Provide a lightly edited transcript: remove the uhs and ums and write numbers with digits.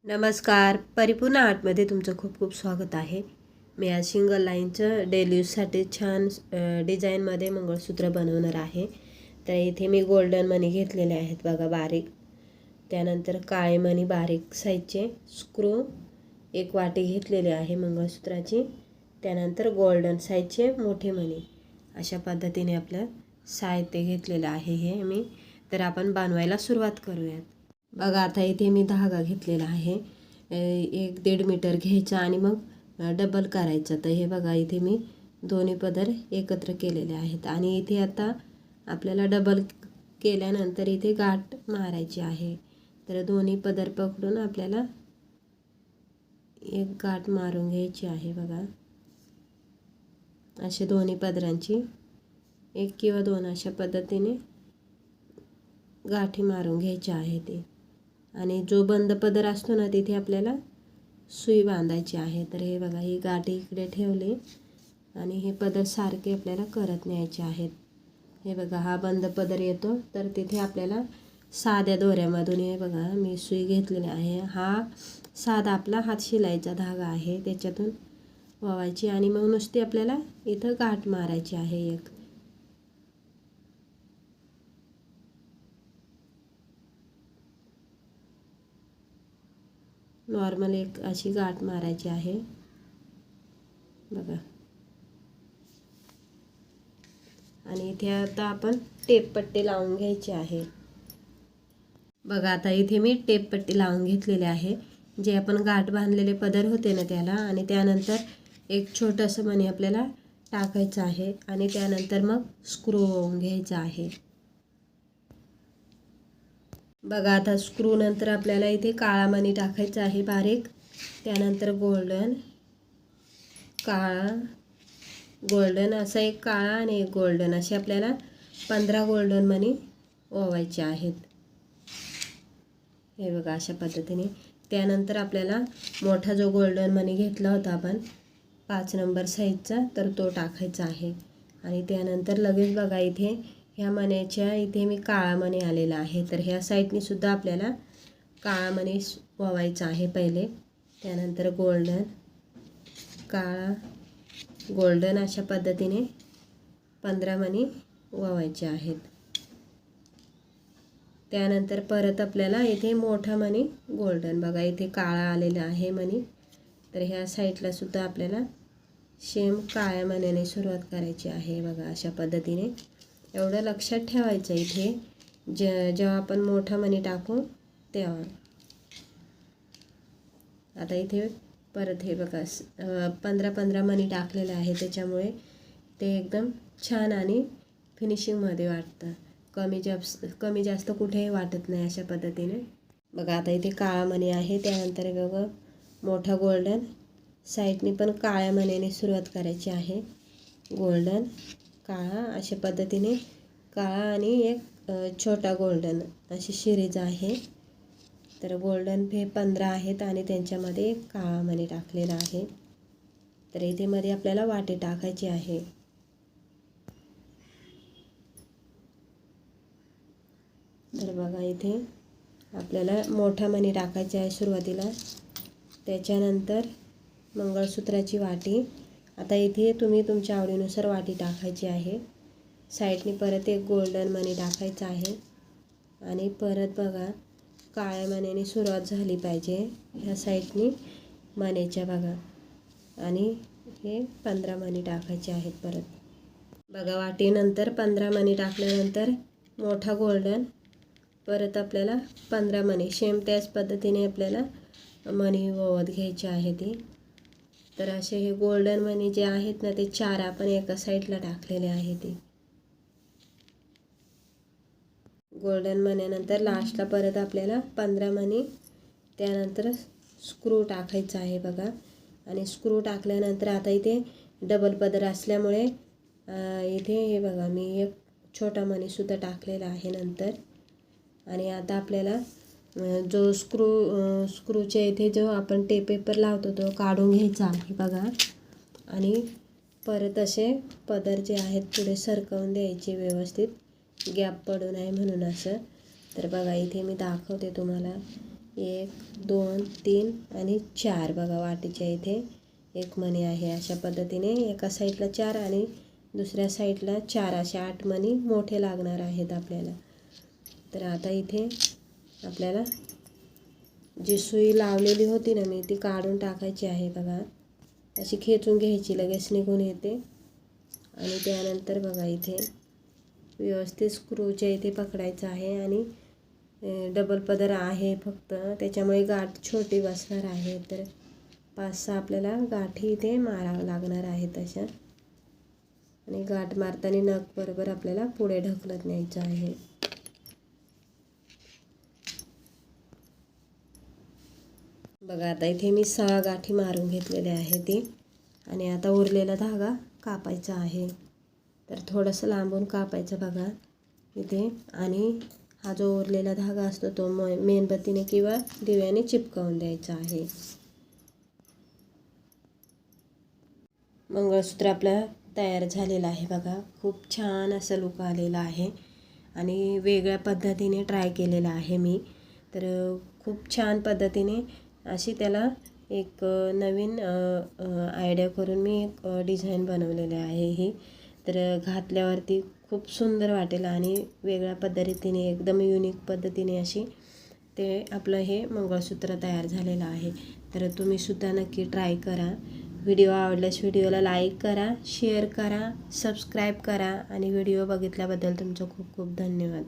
नमस्कार. परिपूर्ण आर्टमध्ये तुमचं खूप खूप स्वागत आहे. मी आज सिंगल लाईनचं डेली यूजसाठी छान डिझाईनमध्ये मंगळसूत्र बनवणार आहे. तर इथे मी गोल्डन मणी घेतलेले आहेत बघा बारीक. त्यानंतर काळे मणी बारीक साईजचे स्क्रू एक वाटी घेतलेली आहे मंगळसूत्राची. त्यानंतर गोल्डन साईजचे मोठे मणी. अशा पद्धतीने आपलं साहित्य घेतलेलं आहे हे मी. तर आपण बनवायला सुरुवात करूयात. बघा आता इथे मी धागा घेतलेला आहे 1-1.5 मीटर घ्यायचा आणि मग डबल करायचा. तर हे बघा इथे मी दोन्ही पदर एकत्र केलेले आहेत आणि इथे आता आपल्याला डबल केल्यानंतर इथे गाठ मारायची आहे. तर दोन्ही पदर पकडून आपल्याला एक गाठ मारून घ्यायची आहे बघा. असे दोन्ही पदरांची 1 किंवा 2 अशा पद्धतीने गाठी मारून घ्यायची आहे ते. आणि जो बंद पदर असतो ना तिथे आपल्याला सुई बांधायची आहे. तर हे बघा ही गाठी इकडे ठेवली आणि हे पदर सारखे आपल्याला करत न्यायचे आहेत. हे बघा हा बंद पदर येतो तर तिथे आपल्याला साध्या दोऱ्यामधून हे बघा मी सुई घेतलेली आहे. हा साधा आपला हात शिलाईचा धागा आहे त्याच्यातून ववायची आणि मग नुसती आपल्याला इथं गाठ मारायची आहे एक. नॉर्मल एक अशी गाठ मारायची आहे बघा. आणि इथे आता आपण टेप पट्टी लावून घ्यायची आहे बघा. आता इथे मी टेप पट्टी लावून घेतलेली आहे. जे आपण गाठ बांधलेले पदर होते ना त्याला आणि त्यानंतर एक छोटंसं मणी आपल्याला टाकायचं आहे आणि त्यानंतर मग स्क्रू ओवून घ्यायचा आहे बघा. आता स्क्रू नंतर आपल्याला इथे काळा मणी टाकायचा आहे बारीक. त्यानंतर गोल्डन, काळा, गोल्डन असा एक काळा आणि एक गोल्डन असे आपल्याला 15 गोल्डन मणी ओवायचे आहेत हे बघा अशा पद्धतीने. त्यानंतर आपल्याला मोठा जो गोल्डन मणी घेतला होता आपण 5 नंबर साईजचा तर तो टाकायचा आहे. आणि त्यानंतर लगेच बघा इथे ह्या मण्याच्या इथे मी काळा मणी आलेला आहे. तर ह्या साईडनी सुद्धा आपल्याला काळा मणी ववायचा आहे पहिले. त्यानंतर गोल्डन, काळा, गोल्डन अशा पद्धतीने 15 मणी ववायचे आहेत. त्यानंतर परत आपल्याला इथे मोठा मणी गोल्डन बघा इथे काळा आलेला आहे मणी. तर ह्या साईडला सुद्धा आपल्याला सेम काळ्या मण्याने सुरुवात करायची आहे बघा अशा पद्धतीने. एवढं लक्षात ठेवायचं इथे जेव्हा आपण मोठा मणी टाकू तेव्हा. आता इथे परत हे बघा 15-15 मणी टाकलेले आहे त्याच्यामुळे ते एकदम छान आणि फिनिशिंगमध्ये वाटतं. कमी जास्त कुठेही वाटत नाही अशा पद्धतीने बघा. आता इथे काळा मणी आहे त्यानंतर बघा मोठा गोल्डन साईडनी पण काळ्या मण्याने सुरुवात करायची आहे. गोल्डन, काळा अशा पद्धतीने काळा आणि एक छोटा गोल्डन अशी सिरीज आहे. तर गोल्डन हे 15 आहेत आणि त्यांच्यामध्ये एक काळा मणी टाकलेला आहे. तर इथे मध्ये आपल्याला वाटी टाकायची आहे. तर बघा इथे आपल्याला मोठा मणी टाकायचा आहे सुरुवातीला. त्याच्यानंतर मंगळसूत्राची वाटी. आता इथे तुम्ही तुमच्या आवडीनुसार वाटी टाकायची आहे. साईडनी परत एक गोल्डन मणी टाकायचा आहे आणि परत बघा काळ्या मण्याने सुरुवात झाली पाहिजे ह्या साईडनी मण्याच्या बघा. आणि हे 15 मणी टाकायचे आहेत परत बघा. वाटीनंतर 15 मणी टाकल्यानंतर मोठा गोल्डन परत आपल्याला 15 मणी सेम त्याच पद्धतीने आपल्याला मणी ओवत घ्यायचे आहे ती. तर असे हे गोल्डन मणी जे आहेत ना ते 4 आपण एका साईडला टाकलेले आहे ते. गोल्डन मण्यानंतर लास्टला परत आपल्याला 15 मणी त्यानंतर स्क्रू टाकायचा आहे बघा. आणि स्क्रू टाकल्यानंतर आता इथे डबल पदर असल्यामुळे इथे हे बघा मी एक छोटा मणीसुद्धा टाकलेला आहे नंतर. आणि आता आपल्याला जो स्क्रूच्या इथे जो आपण टेप पेपर लावतो तो काढून घ्यायचा आहे बघा. आणि परत असे पदर जे आहेत पुढे सरकवून द्यायचे व्यवस्थित गॅप पडू नये म्हणून असं. तर बघा इथे मी दाखवते तुम्हाला. 1 2 3 आणि 4 बघा वाटीच्या इथे एक मणी आहे. अशा पद्धतीने एका साईडला 4 आणि दुसऱ्या साईडला 4 असे 8 मणी मोठे लागणार आहेत आपल्याला. तर आता इथे आपल्याला जी सुई लावलेली होती ना मी ती काढून टाकायची आहे बघा. अशी खेचून घ्यायची, लगेच निघून येते. आणि त्यानंतर बघा इथे व्यवस्थित स्क्रूच्या इथे पकडायचं आहे आणि डबल पदर आहे फक्त, त्याच्यामुळे गाठ छोटी बसणार आहे. तर 5-6 आपल्याला गाठी इथे मारावं लागणार आहेत अशा. आणि गाठ मारताना नख बरोबर आपल्याला पुढे ढकलत न्यायचं आहे. बघा आता इथे मी 6 गाठी मारून घेतलेल्या आहे ते. आणि आता उरलेला धागा कापायचा आहे. तर थोडंसं लांबून कापायचं बघा इथे. आणि हा जो उरलेला धागा असतो तो मेणबत्तीने किंवा दिव्याने चिपकवून द्यायचा आहे. मंगळसूत्र आपलं तयार झालेलं आहे बघा. खूप छान असं लुक आलेला आहे आणि वेगळ्या पद्धतीने ट्राय केलेलं आहे मी. तर खूप छान पद्धतीने अशी त्याला एक नवीन आयडिया करून मी एक डिझाईन बनवलेले आहे ही. तर घातल्यावरती खूप सुंदर वाटेल आणि वेगळ्या पद्धतीने एकदम युनिक पद्धतीने अशी ते आपलं हे मंगळसूत्र तयार झालेलं आहे. तर तुम्हीसुद्धा नक्की ट्राय करा. व्हिडिओ आवडल्यास व्हिडिओला लाईक करा, शेअर करा, सबस्क्राईब करा आणि व्हिडिओ बघितल्याबद्दल तुमचं खूप खूप धन्यवाद.